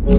Yo,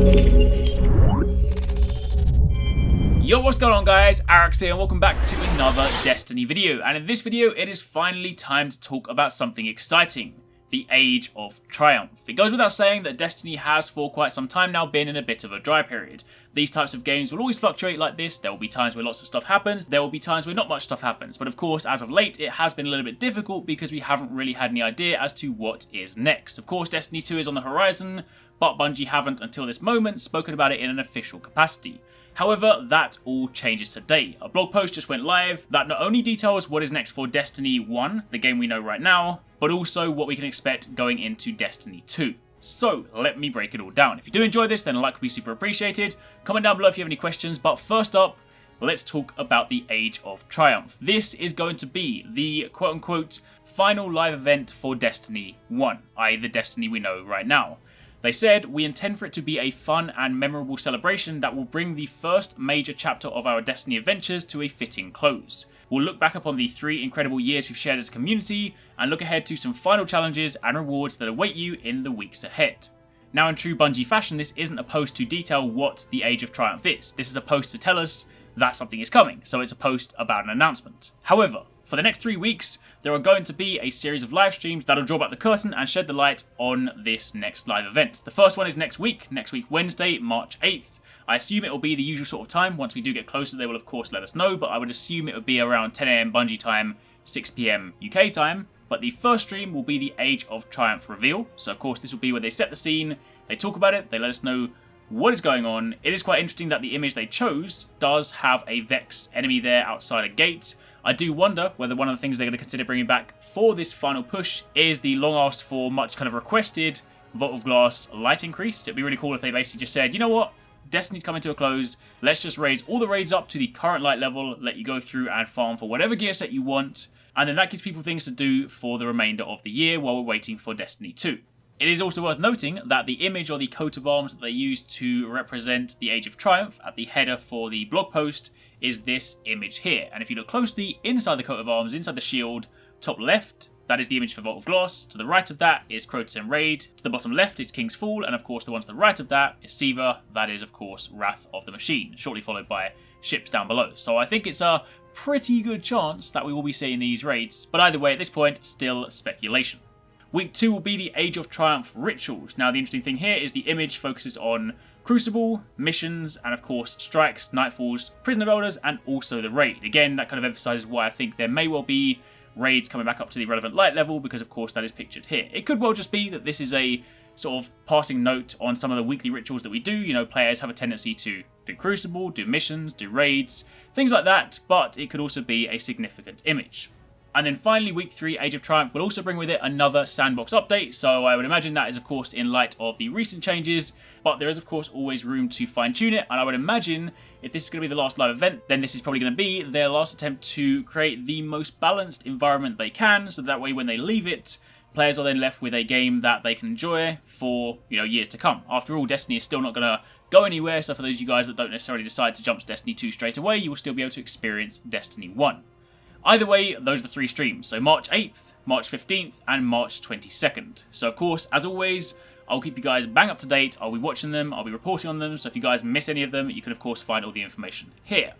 what's going on guys, Arekkz here and welcome back to another Destiny video, and in this video it is finally time to talk about something exciting, the Age of Triumph. It goes without saying that Destiny has for quite some time now been in a bit of a dry period. These types of games will always fluctuate like this. There will be times where lots of stuff happens, there will be times where not much stuff happens, but of course as of late it has been a little bit difficult because we haven't really had any idea as to what is next. Of course Destiny 2 is on the horizon, but Bungie haven't until this moment spoken about it in an official capacity. However, that all changes today. A blog post just went live that not only details what is next for Destiny 1, the game we know right now, but also what we can expect going into Destiny 2. So, let me break it all down. If you do enjoy this, then a like would be super appreciated. Comment down below if you have any questions, but first up, let's talk about the Age of Triumph. This is going to be the quote-unquote final live event for Destiny 1, i.e. the Destiny we know right now. They said, we intend for it to be a fun and memorable celebration that will bring the first major chapter of our Destiny adventures to a fitting close. We'll look back upon the 3 incredible years we've shared as a community and look ahead to some final challenges and rewards that await you in the weeks ahead. Now in true Bungie fashion, this isn't a post to detail what the Age of Triumph is. This is a post to tell us that something is coming, so it's a post about an announcement. However, for the next 3 weeks, there are going to be a series of live streams that'll draw back the curtain and shed the light on this next live event. The first one is next week Wednesday, March 8th. I assume it will be the usual sort of time. Once we do get closer, they will of course let us know, but I would assume it would be around 10 AM Bungie time, 6 PM UK time. But the first stream will be the Age of Triumph reveal. So of course this will be where they set the scene, they talk about it, they let us know what is going on. It is quite interesting that the image they chose does have a Vex enemy there outside a gate. I do wonder whether one of the things they're going to consider bringing back for this final push is the long asked for, much kind of requested Vault of Glass light increase. It'd be really cool if they basically just said, you know what, Destiny's coming to a close, let's just raise all the raids up to the current light level, let you go through and farm for whatever gear set you want, and then that gives people things to do for the remainder of the year while we're waiting for Destiny 2. It is also worth noting that the image or the coat of arms that they used to represent the Age of Triumph at the header for the blog post is this image here. And if you look closely inside the coat of arms, inside the shield, top left, that is the image for Vault of Glass. To the right of that is Crotus and Raid. To the bottom left is King's Fall. And of course the one to the right of that is Siva. That is of course Wrath of the Machine, shortly followed by ships down below. So I think it's a pretty good chance that we will be seeing these raids. But either way, at this point, still speculation. Week 2 will be the Age of Triumph rituals. Now the interesting thing here is the image focuses on Crucible, missions, and of course strikes, nightfalls, prisoner elders, and also the raid. Again, that kind of emphasizes why I think there may well be raids coming back up to the relevant light level, because of course that is pictured here. It could well just be that this is a sort of passing note on some of the weekly rituals that we do. You know, players have a tendency to do Crucible, do missions, do raids, things like that, but it could also be a significant image. And then finally, week 3, Age of Triumph, will also bring with it another sandbox update, so I would imagine that is of course in light of the recent changes, but there is of course always room to fine tune it, and I would imagine if this is going to be the last live event, then this is probably going to be their last attempt to create the most balanced environment they can, so that way when they leave it, players are then left with a game that they can enjoy for, you know, years to come. After all, Destiny is still not going to go anywhere, so for those of you guys that don't necessarily decide to jump to Destiny 2 straight away, you will still be able to experience Destiny 1. Either way, those are the 3 streams, so March 8th, March 15th, and March 22nd. So of course, as always, I'll keep you guys bang up to date, I'll be watching them, I'll be reporting on them, so if you guys miss any of them, you can of course find all the information here.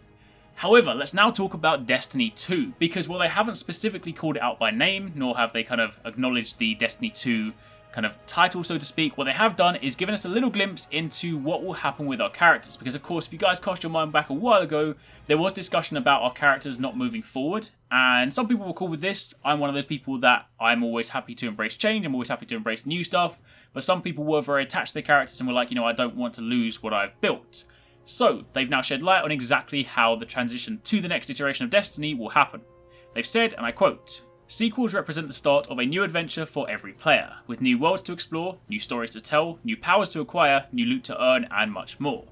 However, let's now talk about Destiny 2, because while they haven't specifically called it out by name, nor have they kind of acknowledged the Destiny 2 kind of title, so to speak, what they have done is given us a little glimpse into what will happen with our characters. Because of course, if you guys cast your mind back a while ago, there was discussion about our characters not moving forward, and some people were cool with this. I'm one of those people that I'm always happy to embrace change, I'm always happy to embrace new stuff, but some people were very attached to their characters and were like, you know, I don't want to lose what I've built. So they've now shed light on exactly how the transition to the next iteration of Destiny will happen. They've said, and I quote, "Sequels represent the start of a new adventure for every player, with new worlds to explore, new stories to tell, new powers to acquire, new loot to earn, and much more.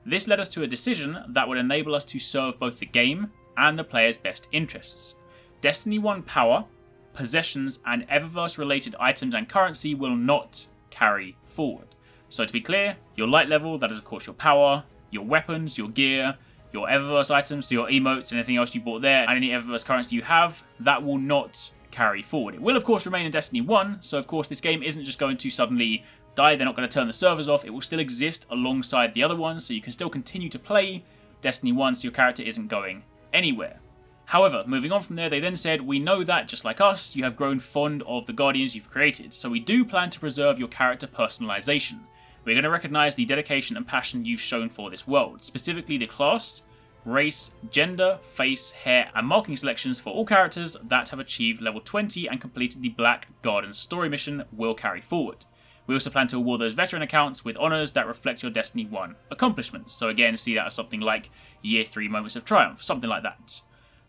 This led us to a decision that would enable us to serve both the game and the player's best interests. Destiny 1 power, possessions, and Eververse-related items and currency will not carry forward." So to be clear, your light level, that is of course your power, your weapons, your gear, your Eververse items, so your emotes and anything else you bought there, and any Eververse currency you have, that will not carry forward. It will of course remain in Destiny 1, so of course this game isn't just going to suddenly die, they're not going to turn the servers off, it will still exist alongside the other ones, so you can still continue to play Destiny 1, so your character isn't going anywhere. However, moving on from there, they then said, we know that, just like us, you have grown fond of the Guardians you've created, so we do plan to preserve your character personalization. We're going to recognise the dedication and passion you've shown for this world, specifically the class, race, gender, face, hair, and marking selections for all characters that have achieved level 20 and completed the Black Garden story mission will carry forward. We also plan to award those veteran accounts with honours that reflect your Destiny 1 accomplishments, so again, see that as something like Year 3 Moments of Triumph, something like that.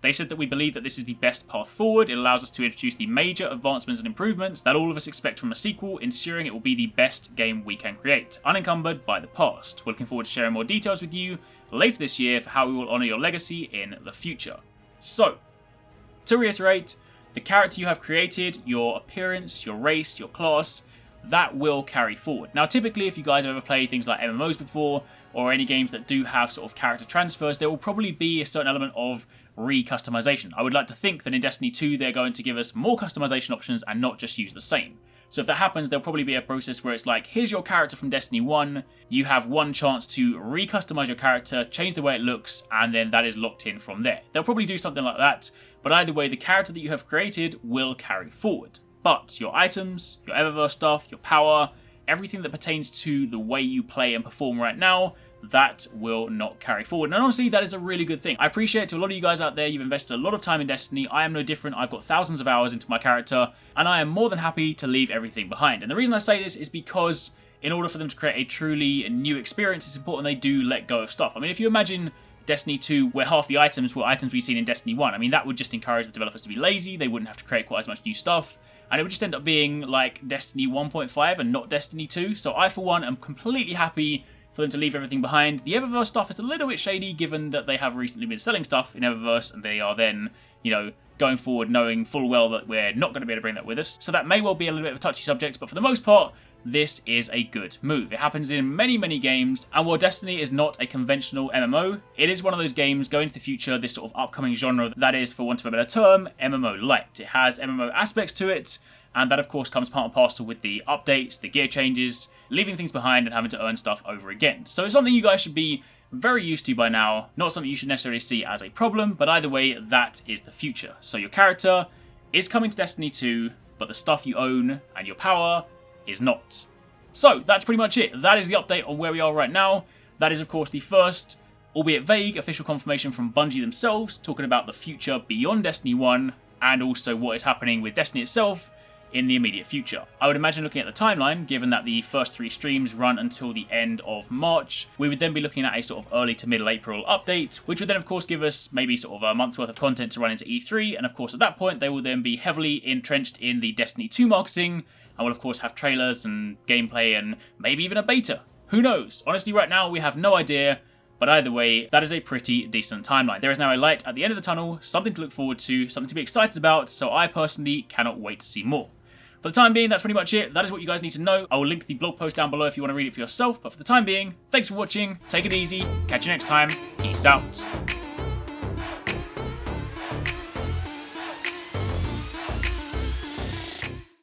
They said that we believe that this is the best path forward. It allows us to introduce the major advancements and improvements that all of us expect from a sequel, ensuring it will be the best game we can create, unencumbered by the past. We're looking forward to sharing more details with you later this year for how we will honour your legacy in the future. So, to reiterate, the character you have created, your appearance, your race, your class, that will carry forward. Now, typically, if you guys have ever played things like MMOs before, or any games that do have sort of character transfers, there will probably be a certain element of re-customization. I would like to think that in Destiny 2 they're going to give us more customization options and not just use the same. So if that happens, there'll probably be a process where it's like, here's your character from Destiny 1, you have one chance to re-customize your character, change the way it looks, and then that is locked in from there. They'll probably do something like that, but either way, the character that you have created will carry forward. But your items, your Eververse stuff, your power, everything that pertains to the way you play and perform right now, that will not carry forward. And honestly, that is a really good thing. I appreciate to a lot of you guys out there, you've invested a lot of time in Destiny. I am no different. I've got thousands of hours into my character, and I am more than happy to leave everything behind. And the reason I say this is because in order for them to create a truly new experience, it's important they do let go of stuff. I mean, if you imagine Destiny 2, where half the items were items we've seen in Destiny 1, I mean, that would just encourage the developers to be lazy. They wouldn't have to create quite as much new stuff. And it would just end up being like Destiny 1.5 and not Destiny 2. So I, for one, am completely happy for them to leave everything behind. The Eververse stuff is a little bit shady, given that they have recently been selling stuff in Eververse, and they are then, you know, going forward knowing full well that we're not going to be able to bring that with us. So that may well be a little bit of a touchy subject, but for the most part, this is a good move. It happens in many, many games, and while Destiny is not a conventional MMO, it is one of those games going into the future, this sort of upcoming genre that is, for want of a better term, MMO light. It has MMO aspects to it, and that of course comes part and parcel with the updates, the gear changes, leaving things behind and having to earn stuff over again. So it's something you guys should be very used to by now, not something you should necessarily see as a problem, but either way, that is the future. So your character is coming to Destiny 2, but the stuff you own and your power is not. So that's pretty much it. That is the update on where we are right now. That is of course the first, albeit vague, official confirmation from Bungie themselves, talking about the future beyond Destiny 1, and also what is happening with Destiny itself in the immediate future. I would imagine, looking at the timeline, given that the first 3 streams run until the end of March, we would then be looking at a sort of early to middle April update, which would then of course give us maybe sort of a month's worth of content to run into E3, and of course at that point they will then be heavily entrenched in the Destiny 2 marketing, and will of course have trailers and gameplay and maybe even a beta. Who knows? Honestly, right now we have no idea, but either way, that is a pretty decent timeline. There is now a light at the end of the tunnel, something to look forward to, something to be excited about, so I personally cannot wait to see more. For the time being, that's pretty much it. That is what you guys need to know. I will link the blog post down below if you want to read it for yourself. But for the time being, thanks for watching. Take it easy. Catch you next time. Peace out.